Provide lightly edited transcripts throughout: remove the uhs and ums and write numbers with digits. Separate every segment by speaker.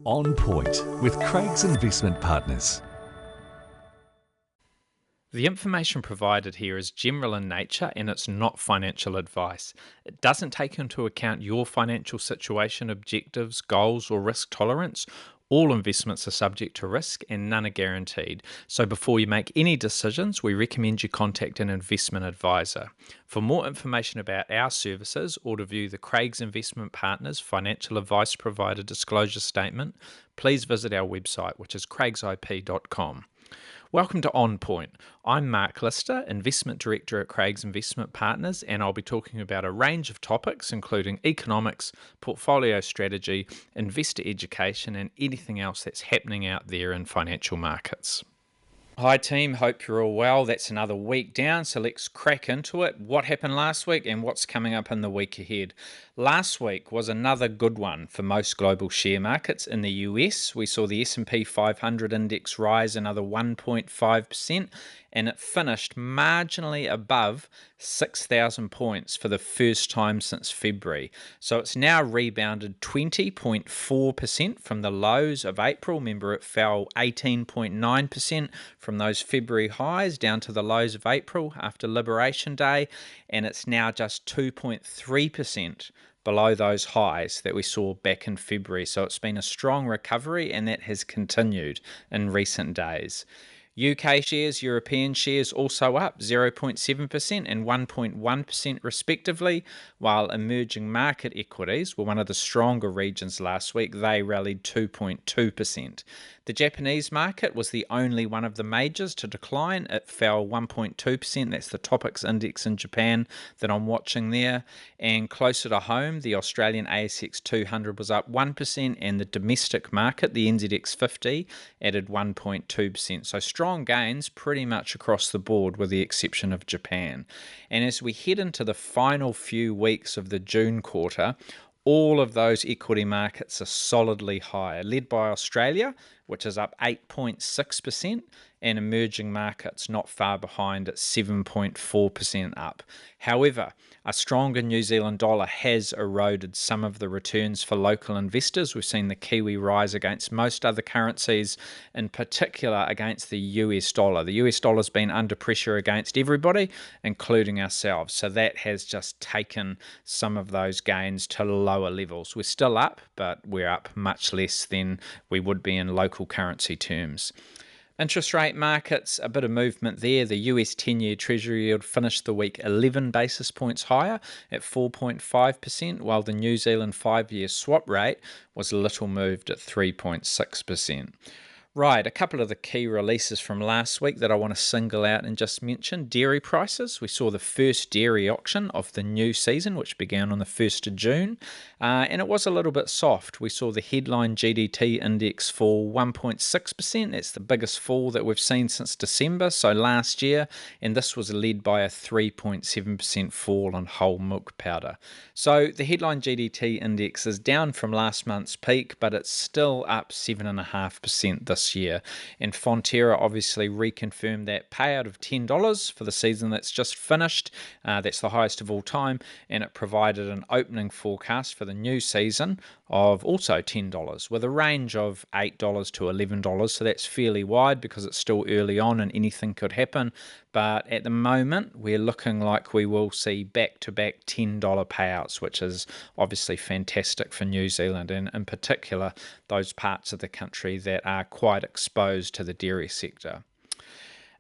Speaker 1: On Point with Craig's Investment Partners.
Speaker 2: The information provided here is general in nature and it's not financial advice. It doesn't take into account your financial situation, objectives, goals, or risk tolerance. All investments are subject to risk and none are guaranteed. So before you make any decisions, we recommend you contact an investment advisor. For more information about our services or to view the Craig's Investment Partners financial advice provider disclosure statement, please visit our website, which is craigsip.com. Welcome to On Point. I'm Mark Lister, Investment Director at Craig's Investment Partners, and I'll be talking about a range of topics including economics, portfolio strategy, investor education, and anything else that's happening out there in financial markets. Hi team, hope you're all well. That's another week down, so let's crack into it. What happened last week and what's coming up in the week ahead? Last week was another good one for most global share markets. In the US, we saw the S&P 500 index rise another 1.5%, and it finished marginally above 6,000 points for the first time since February. So it's now rebounded 20.4% from the lows of April. Remember, it fell 18.9% from those February highs down to the lows of April after Liberation Day, and it's now just 2.3% below those highs that we saw back in February. So it's been a strong recovery, and that has continued in recent days. UK shares, European shares also up 0.7% and 1.1% respectively, while emerging market equities were one of the stronger regions last week. They rallied 2.2%. The Japanese market was the only one of the majors to decline. It fell 1.2%. That's the Topix index in Japan that I'm watching there. And closer to home, the Australian ASX 200 was up 1%, and the domestic market, the NZX 50, added 1.2%. So strong gains pretty much across the board with the exception of Japan. And as we head into the final few weeks of the June quarter, all of those equity markets are solidly higher, led by Australia, which is up 8.6%, and emerging markets not far behind at 7.4% up. However, a stronger New Zealand dollar has eroded some of the returns for local investors. We've seen the Kiwi rise against most other currencies, in particular against the US dollar. The US dollar's been under pressure against everybody, including ourselves. So that has just taken some of those gains to lower levels. We're still up, but we're up much less than we would be in local currency terms. Interest rate markets, a bit of movement there. The US 10-year Treasury yield finished the week 11 basis points higher at 4.5%, while the New Zealand 5-year swap rate was little moved at 3.6%. Right, a couple of the key releases from last week that I want to single out and just mention. Dairy prices. We saw the first dairy auction of the new season, which began on the 1st of June, and it was a little bit soft. We saw the headline GDT index fall 1.6%. That's the biggest fall that we've seen since December, so last year, and this was led by a 3.7% fall on whole milk powder. So the headline GDT index is down from last month's peak, but it's still up 7.5% this year. And Fonterra obviously reconfirmed that payout of $10 for the season that's just finished. That's the highest of all time, and it provided an opening forecast for the new season of also $10 with a range of $8 to $11. So that's fairly wide because it's still early on and anything could happen. But at the moment, we're looking like we will see back-to-back $10 payouts, which is obviously fantastic for New Zealand, and in particular, those parts of the country that are quite exposed to the dairy sector.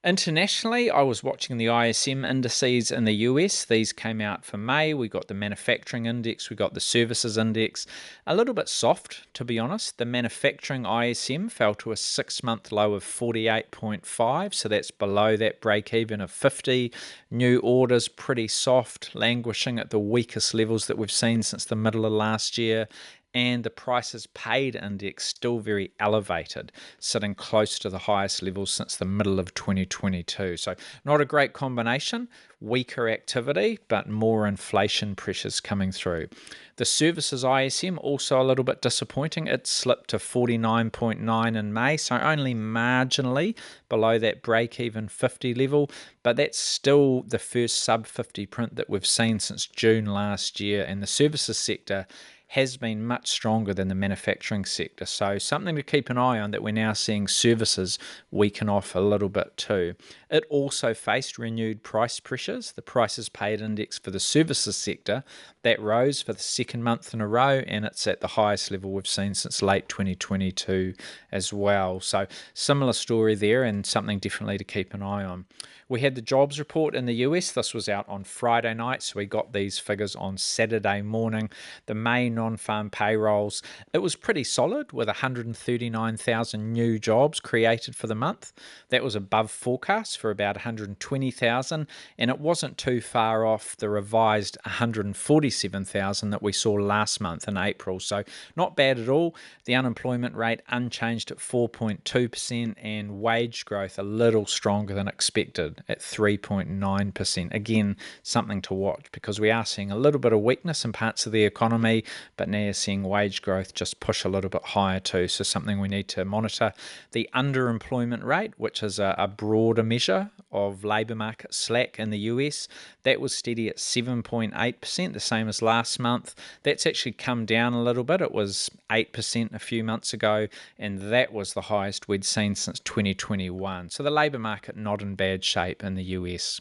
Speaker 2: Internationally, I was watching the ISM indices in the US. These came out for May. We got the manufacturing index, we got the services index. A little bit soft, to be honest. The manufacturing ISM fell to a 6-month low of 48.5, so that's below that break-even of 50. New orders pretty soft, languishing at the weakest levels that we've seen since the middle of last year. And the prices paid index still very elevated, sitting close to the highest levels since the middle of 2022. So not a great combination, weaker activity, but more inflation pressures coming through. The services ISM also a little bit disappointing. It slipped to 49.9 in May, so only marginally below that break-even 50 level, but that's still the first sub-50 print that we've seen since June last year, and the services sector has been much stronger than the manufacturing sector. So something to keep an eye on, that we're now seeing services weaken off a little bit too. It also faced renewed price pressures. The prices paid index for the services sector, that rose for the second month in a row, and it's at the highest level we've seen since late 2022 as well. So similar story there, and something definitely to keep an eye on. We had the jobs report in the US. This was out on Friday night, so we got these figures on Saturday morning. The May non-farm payrolls, it was pretty solid, with 139,000 new jobs created for the month. That was above forecast for about 120,000, and it wasn't too far off the revised 147,000 that we saw last month in April. So not bad at all. The unemployment rate unchanged at 4.2%, and wage growth a little stronger than expected at 3.9%. Again, something to watch, because we are seeing a little bit of weakness in parts of the economy, but now you're seeing wage growth just push a little bit higher too, so something we need to monitor. The underemployment rate, which is a broader measure of labour market slack in the US, that was steady at 7.8%, the same as last month. That's actually come down a little bit. It was 8% a few months ago, and that was the highest we'd seen since 2021. So the labour market not in bad shape in the US.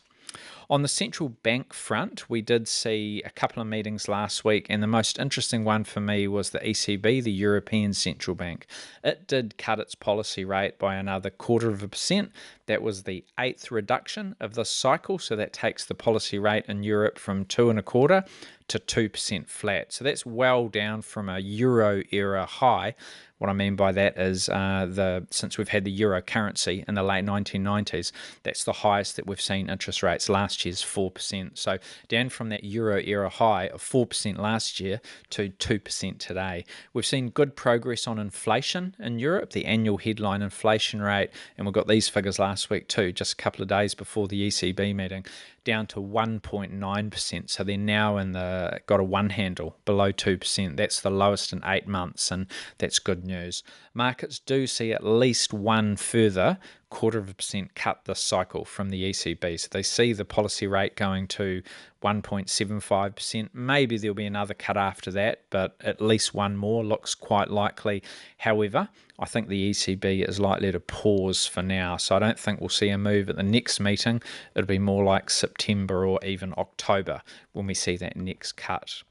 Speaker 2: On the central bank front, we did see a couple of meetings last week, and the most interesting one for me was the ECB, the European Central Bank. It did cut its policy rate by another 0.25%. That was the 8th reduction of this cycle, so that takes the policy rate in Europe from 2.25% to 2% flat. So that's well down from a euro era high. What I mean by that is since we've had the euro currency in the late 1990s, that's the highest that we've seen interest rates. Last year's 4%. So down from that euro era high of 4% last year to 2% today. We've seen good progress on inflation in Europe, the annual headline inflation rate, and we got these figures last week too, just a couple of days before the ECB meeting, down to 1.9%. So they're now got a one handle below 2%. That's the lowest in 8 months, and that's good news. Markets do see at least one further 0.25% cut this cycle from the ECB. So they see the policy rate going to 1.75%. Maybe there'll be another cut after that, but at least one more looks quite likely. However, I think the ECB is likely to pause for now. So I don't think we'll see a move at the next meeting. It'll be more like September or even October when we see that next cut.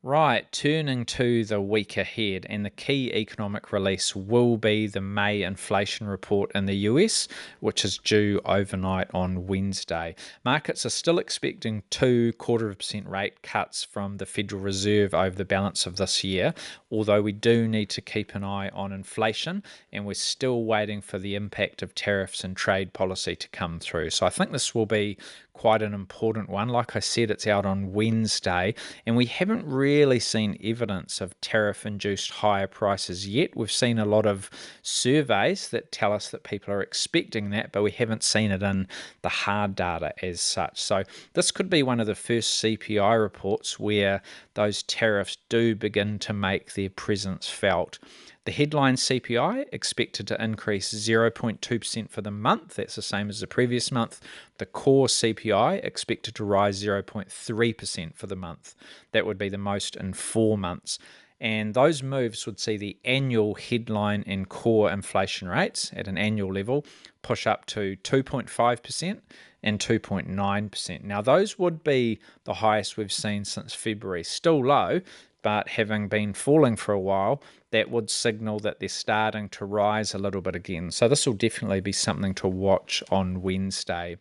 Speaker 2: Right, turning to the week ahead, and the key economic release will be the May inflation report in the US, which is due overnight on Wednesday. Markets are still expecting 2.25% rate cuts from the Federal Reserve over the balance of this year, although we do need to keep an eye on inflation, and we're still waiting for the impact of tariffs and trade policy to come through. So I think this will be quite an important one. Like I said, it's out on Wednesday, and we haven't really seen evidence of tariff-induced higher prices yet. We've seen a lot of surveys that tell us that people are expecting that, but we haven't seen it in the hard data as such. So this could be one of the first CPI reports where those tariffs do begin to make their presence felt. The headline CPI expected to increase 0.2% for the month. That's the same as the previous month. The core CPI expected to rise 0.3% for the month. That would be the most in 4 months. And those moves would see the annual headline and core inflation rates at an annual level push up to 2.5% and 2.9%. Now, those would be the highest we've seen since February. Still low, but having been falling for a while, that would signal that they're starting to rise a little bit again. So this will definitely be something to watch on Wednesday.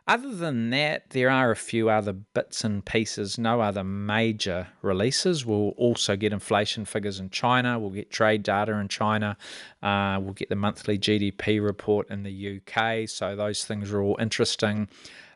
Speaker 2: Other than that, there are a few other bits and pieces, no other major releases. We'll also get inflation figures in China, we'll get trade data in China, we'll get the monthly GDP report in the UK, so those things are all interesting.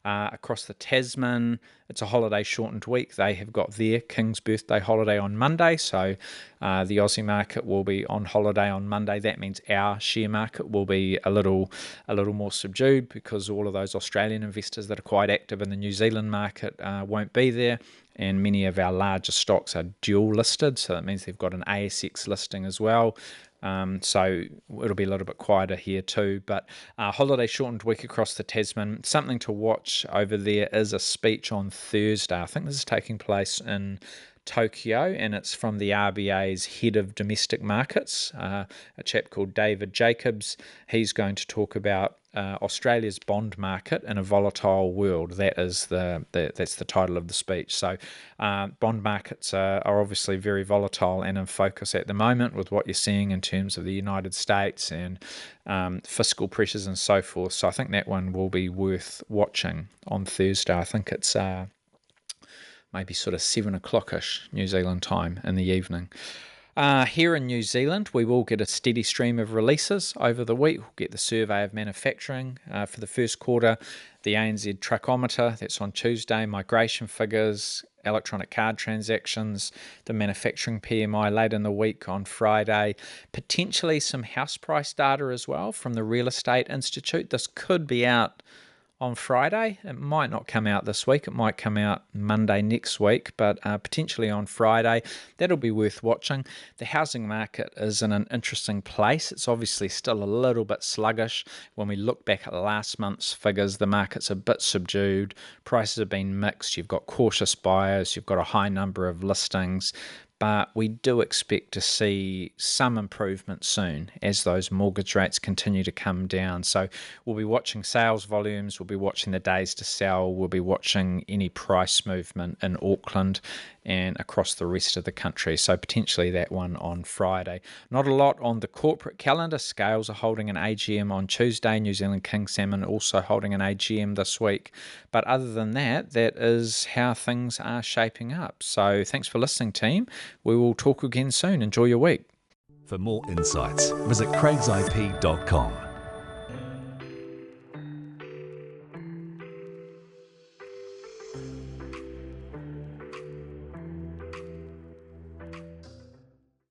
Speaker 2: Across the Tasman, it's a holiday shortened week. They have got their King's birthday holiday on Monday, so the Aussie market will be on holiday on Monday. That means our share market will be a little more subdued, because all of those Australian investors that are quite active in the New Zealand market won't be there, and many of our larger stocks are dual listed, so that means they've got an ASX listing as well. So it'll be a little bit quieter here too, but holiday shortened week across the Tasman. Something to watch over there is a speech on Thursday. I think this is taking place in Tokyo, and it's from the RBA's head of domestic markets, a chap called David Jacobs. He's going to talk about Australia's bond market in a volatile world. That's the title of the speech. So bond markets are obviously very volatile and in focus at the moment with what you're seeing in terms of the United States and fiscal pressures and so forth. So I think that one will be worth watching on Thursday. I think it's maybe sort of 7 o'clock-ish New Zealand time in the evening. Here in New Zealand, we will get a steady stream of releases over the week. We'll get the Survey of Manufacturing for the first quarter, the ANZ Truckometer, that's on Tuesday, migration figures, electronic card transactions, the manufacturing PMI late in the week on Friday, potentially some house price data as well from the Real Estate Institute. This could be out on Friday. It might not come out this week. It might come out Monday next week, but potentially on Friday. That'll be worth watching. The housing market is in an interesting place. It's obviously still a little bit sluggish. When we look back at last month's figures, the market's a bit subdued. Prices have been mixed. You've got cautious buyers. You've got a high number of listings. But we do expect to see some improvement soon as those mortgage rates continue to come down. So we'll be watching sales volumes, we'll be watching the days to sell, we'll be watching any price movement in Auckland and across the rest of the country. So potentially that one on Friday. Not a lot on the corporate calendar. Scales are holding an AGM on Tuesday. New Zealand King Salmon also holding an AGM this week. But other than that, that is how things are shaping up. So thanks for listening, team. We will talk again soon. Enjoy your week.
Speaker 1: For more insights, visit craigsip.com.